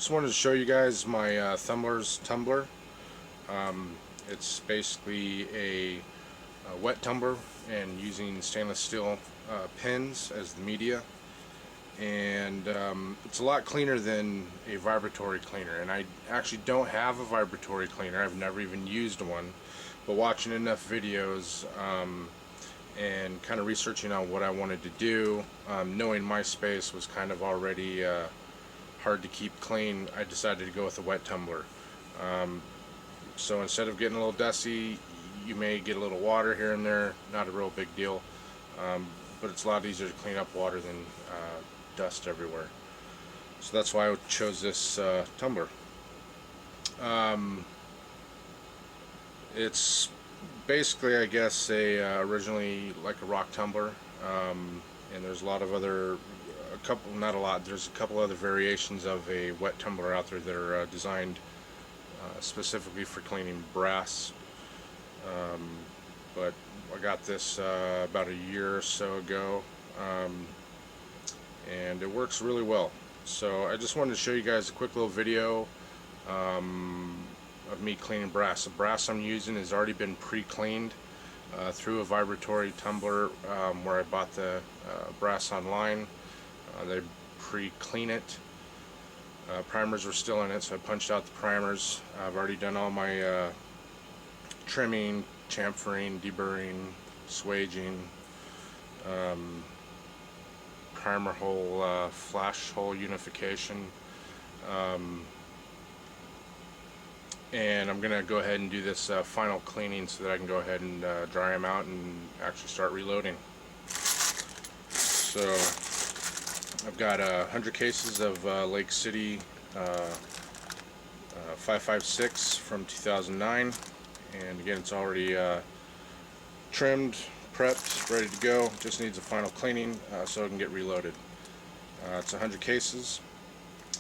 Just wanted to show you guys my Thumlers Tumbler. It's basically a wet tumbler and using stainless steel pins as the media, and it's a lot cleaner than a vibratory cleaner. And I actually don't have a vibratory cleaner. I've never even used one, but watching enough videos and kind of researching on what I wanted to do, knowing my space was kind of already hard to keep clean, I decided to go with a wet tumbler. So instead of getting a little dusty, you may get a little water here and there, not a real big deal, but it's a lot easier to clean up water than dust everywhere. So that's why I chose this tumbler. It's basically, I guess, originally like a rock tumbler, and there's a lot of other, there's a couple other variations of a wet tumbler out there that are designed specifically for cleaning brass. But I got this about a year or so ago, and it works really well. So I just wanted to show you guys a quick little video of me cleaning brass. The brass I'm using has already been pre-cleaned through a vibratory tumbler where I bought the brass online. They pre-clean it. Primers were still in it, so I punched out the primers. I've already done all my trimming, chamfering, deburring, swaging, primer hole, flash hole unification, and I'm going to go ahead and do this final cleaning so that I can go ahead and dry them out and actually start reloading. So I've got 100 cases of Lake City 556 from 2009, and again, it's already trimmed, prepped, ready to go. Just needs a final cleaning so it can get reloaded. It's 100 cases,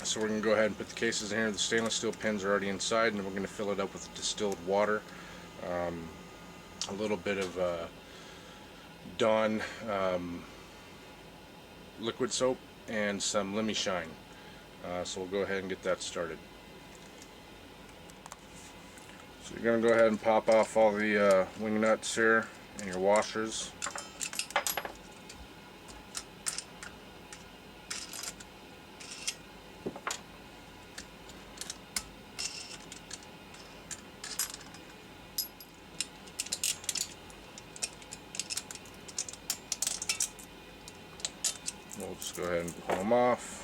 so we're going to go ahead and put the cases in here. The stainless steel pins are already inside, and we're going to fill it up with distilled water, a little bit of Dawn liquid soap, and some Lemmy Shine. So we'll go ahead and get that started. So you're going to go ahead and pop off all the wing nuts here and your washers. We'll just go ahead and pull them off.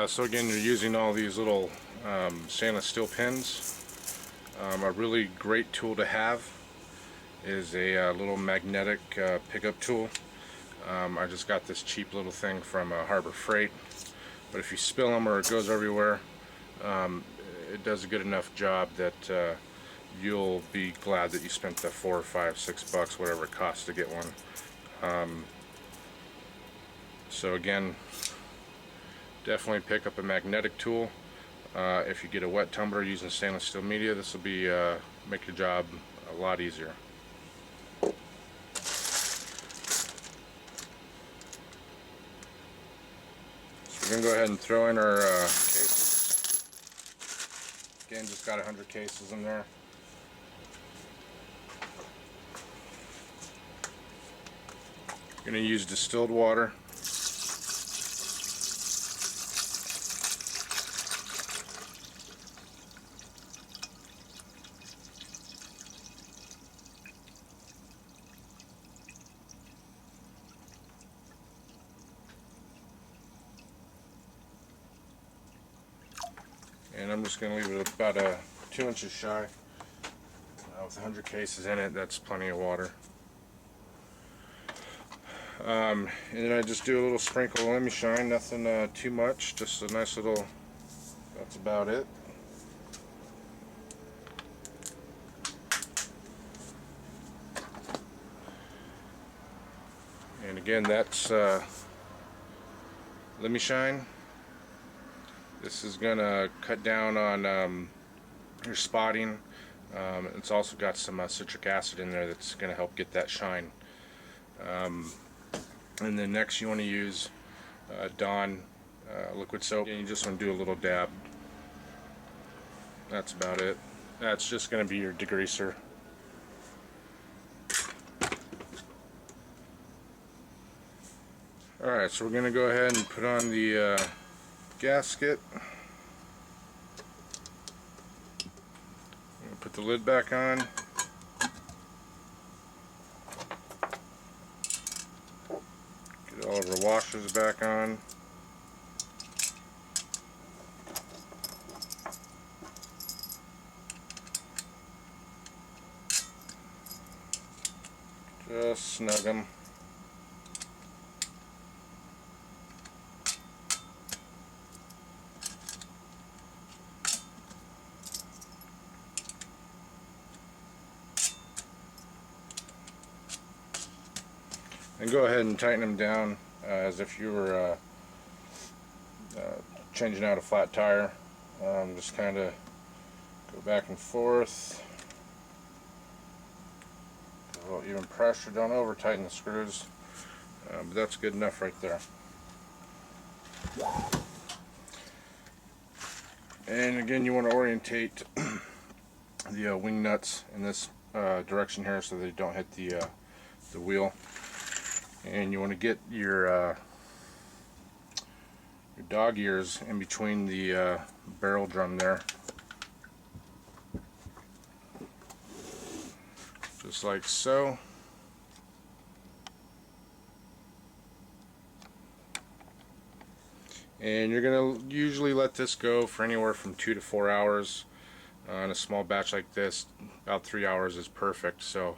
So again, you're using all these little stainless steel pins. A really great tool to have is a little magnetic pickup tool. I just got this cheap little thing from Harbor Freight, but if you spill them or it goes everywhere, it does a good enough job that you'll be glad that you spent the $4 or $5, $6, whatever it costs to get one. So again, definitely pick up a magnetic tool. If you get a wet tumbler using stainless steel media, this will be make your job a lot easier. So we're going to go ahead and throw in our cases. Again, just got 100 cases in there. Going to use distilled water. And I'm just going to leave it about 2 inches shy. With 100 cases in it, that's plenty of water. And then I just do a little sprinkle of Lemmy Shine, nothing too much, just a nice little, that's about it. Again, that's Let Me Shine. This is gonna cut down on your spotting. It's also got some citric acid in there that's gonna help get that shine. And then next you want to use Dawn liquid soap, and you just want to do a little dab. That's about it. That's just going to be your degreaser. Alright, so we're going to go ahead and put on the gasket. Put the lid back on. Get all of our washers back on. Just snug them. And go ahead and tighten them down as if you were changing out a flat tire. Just kind of go back and forth. A little even pressure. Don't over tighten the screws, but that's good enough right there. And again, you want to orientate the wing nuts in this direction here so they don't hit the wheel. And you want to get your dog ears in between the barrel drum there, just like so. And you're going to usually let this go for anywhere from 2 to 4 hours. On a small batch like this, about 3 hours is perfect. So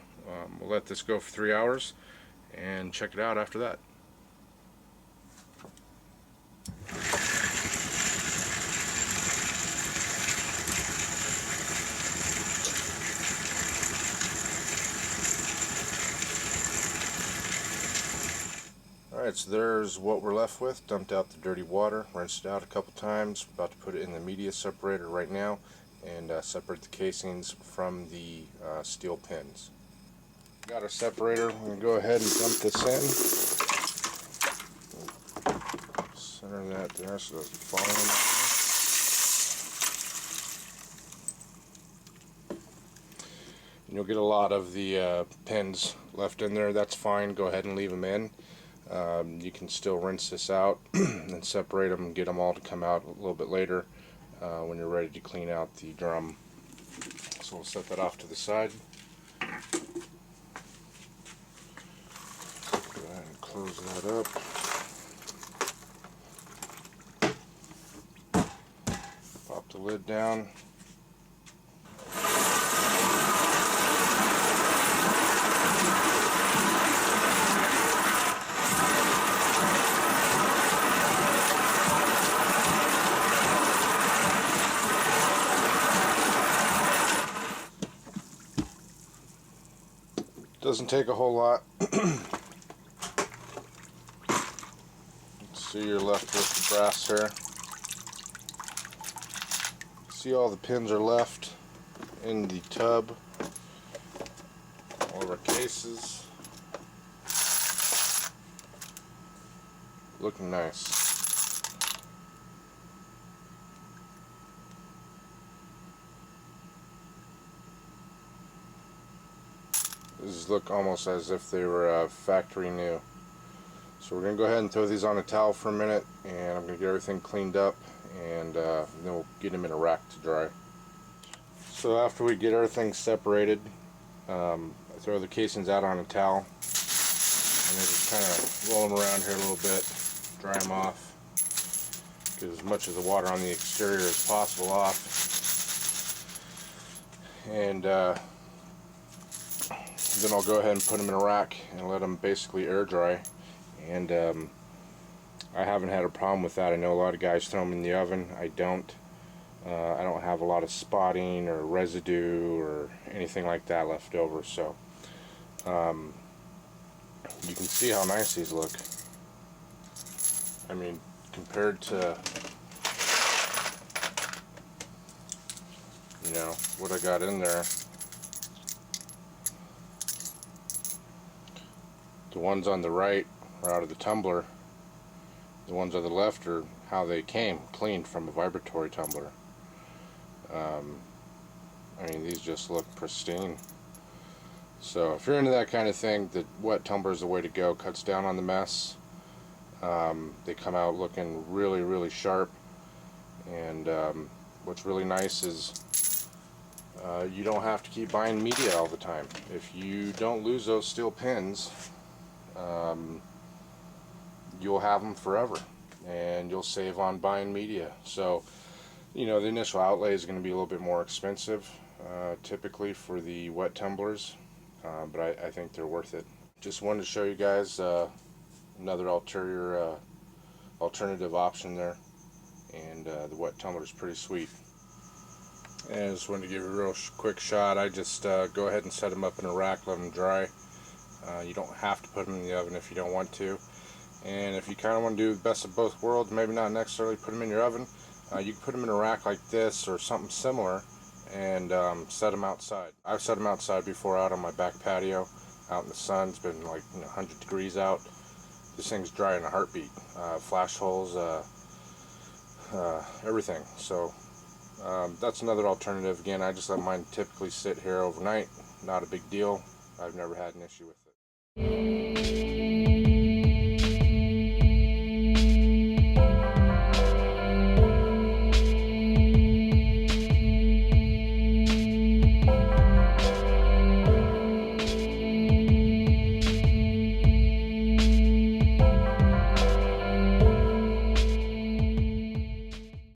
we'll let this go for 3 hours and check it out after that. Alright, so there's what we're left with. Dumped out the dirty water, rinsed it out a couple times. About to put it in the media separator right now and separate the casings from the steel pins. Got our separator. I'm going to go ahead and dump this in. Center that there so it doesn't fall in. And you'll get a lot of the pins left in there. That's fine. Go ahead and leave them in. You can still rinse this out and separate them and get them all to come out a little bit later when you're ready to clean out the drum. So we'll set that off to the side. Go ahead and close that up. Pop the lid down. Doesn't take a whole lot. So you're left with the brass here. See, all the pins are left in the tub. All of our cases. Looking nice. These look almost as if they were factory new. So we're going to go ahead and throw these on a towel for a minute, and I'm going to get everything cleaned up, and then we'll get them in a rack to dry. So after we get everything separated, I throw the casings out on a towel, and then just kind of roll them around here a little bit, dry them off, get as much of the water on the exterior as possible off, and then I'll go ahead and put them in a rack and let them basically air dry. And I haven't had a problem with that. I know a lot of guys throw them in the oven. I don't. I don't have a lot of spotting or residue or anything like that left over. So you can see how nice these look. I mean, compared to, you know, what I got in there, the ones on the right are out of the tumbler. The ones on the left are how they came, cleaned from a vibratory tumbler. I mean, these just look pristine. So if you're into that kind of thing, the wet tumbler is the way to go. Cuts down on the mess. They come out looking really, really sharp. And what's really nice is you don't have to keep buying media all the time. If you don't lose those steel pins, you'll have them forever, and you'll save on buying media. So, you know, the initial outlay is going to be a little bit more expensive, typically for the wet tumblers, but I think they're worth it. Just wanted to show you guys another alternative option there, and the wet tumbler is pretty sweet. And I just wanted to give you a real quick shot. I just go ahead and set them up in a rack, let them dry. You don't have to put them in the oven if you don't want to. And if you kind of want to do the best of both worlds, maybe not necessarily put them in your oven, you can put them in a rack like this or something similar and set them outside. I've set them outside before, out on my back patio, out in the sun. It's been like 100 degrees out. This thing's dry in a heartbeat. Flash holes, everything. So that's another alternative. Again, I just let mine typically sit here overnight. Not a big deal. I've never had an issue with it.